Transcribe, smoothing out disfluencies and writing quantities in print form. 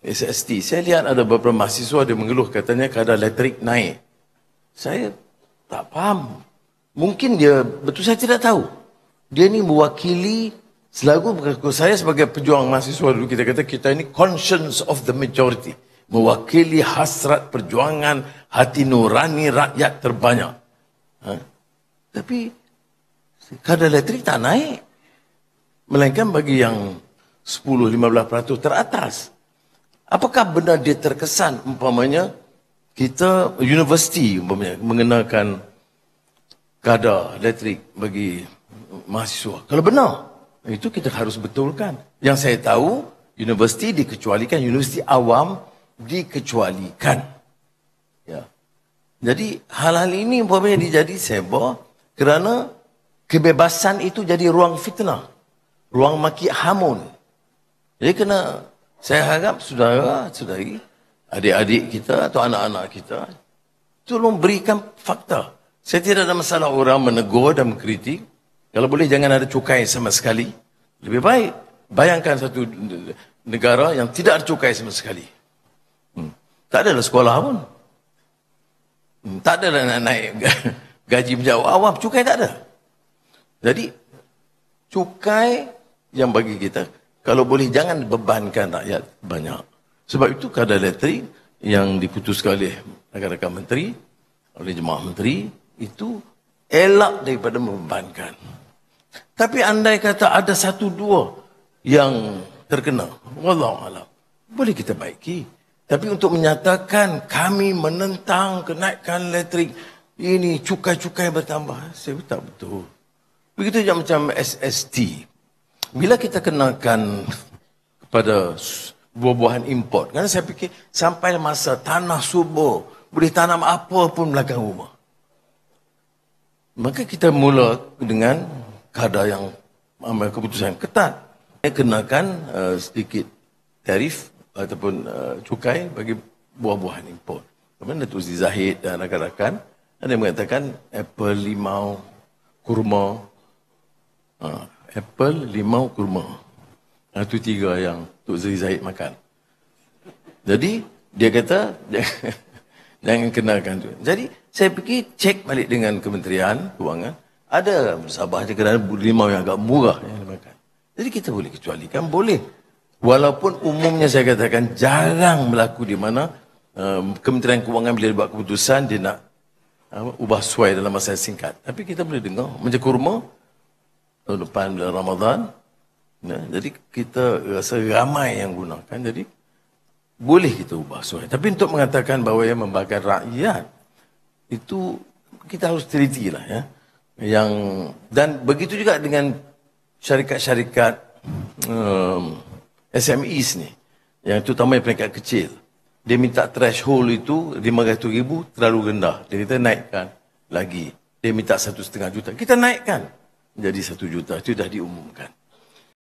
SST. Saya lihat ada beberapa mahasiswa dia mengeluh katanya kadar elektrik naik. Saya tak faham. Mungkin dia, betul saya tidak tahu. Dia ni mewakili, selalu saya sebagai pejuang mahasiswa dulu, kita kata kita ini conscience of the majority. Mewakili hasrat perjuangan hati nurani rakyat terbanyak. Tapi kadar elektrik tak naik. Melainkan bagi yang 10-15% teratas. Apakah benar dia terkesan umpamanya kita universiti umpamanya mengenakan kadar elektrik bagi mahasiswa? Kalau benar, itu kita harus betulkan. Yang saya tahu, universiti dikecualikan, universiti awam dikecualikan. Ya. Jadi hal-hal ini umpamanya dijadi seba kerana kebebasan itu jadi ruang fitnah, ruang maki hamun. Jadi kena, saya harap saudara-saudari, adik-adik kita atau anak-anak kita, tolong berikan fakta. Saya tidak ada masalah orang menegur dan mengkritik. Kalau boleh jangan ada cukai sama sekali. Lebih baik bayangkan satu negara yang tidak ada cukai sama sekali. Tak adalah sekolah pun. Tak adalah nak naik gaji penjawat awam. Cukai tak ada. Jadi cukai yang bagi kita, kalau boleh jangan bebankan rakyat banyak. Sebab itu kadar elektrik yang diputuskan oleh rakan-rakan menteri, oleh jemaah menteri, itu elak daripada membebankan. Tapi andai kata ada satu dua yang terkena, wallahualam, boleh kita baiki. Tapi untuk menyatakan kami menentang kenaikan elektrik, ini cukai-cukai bertambah, saya tak betul. Begitu juga macam SST. Bila kita kenakan kepada buah-buahan import, kerana saya fikir sampai masa tanah subur, boleh tanam apa pun belakang rumah. Maka kita mula dengan kadar yang ambil keputusan ketat. Saya kenakan sedikit tarif ataupun cukai bagi buah-buahan import. Kemudian Datuk Seri Zahid dan rakan-rakan ada yang mengatakan apple, limau, kurma. Apple, limau, kurma. Itu tiga yang Datuk Seri Zahid makan. Jadi dia kata jangan kenakan tu. Jadi saya pergi cek balik dengan Kementerian Kewangan. Ada Sabah je kerana limau yang agak murah yang dimakan. Jadi kita boleh kecualikan, boleh. Walaupun umumnya saya katakan jarang berlaku di mana Kementerian Kewangan bila buat keputusan dia nak ubah suai dalam masa singkat. Tapi kita boleh dengar macam kurma tahun depan bulan Ramadan. Jadi kita rasa ramai yang gunakan. Jadi boleh kita ubah suai. Tapi untuk mengatakan bahawa yang membakar rakyat, itu kita harus teliti lah ya. Dan begitu juga dengan syarikat-syarikat SMEs ni, yang terutama peringkat kecil. Dia minta threshold itu 500,000 terlalu rendah. Dia kata naikkan lagi. Dia minta 1,5 juta. Kita naikkan jadi 1 juta. Itu dah diumumkan.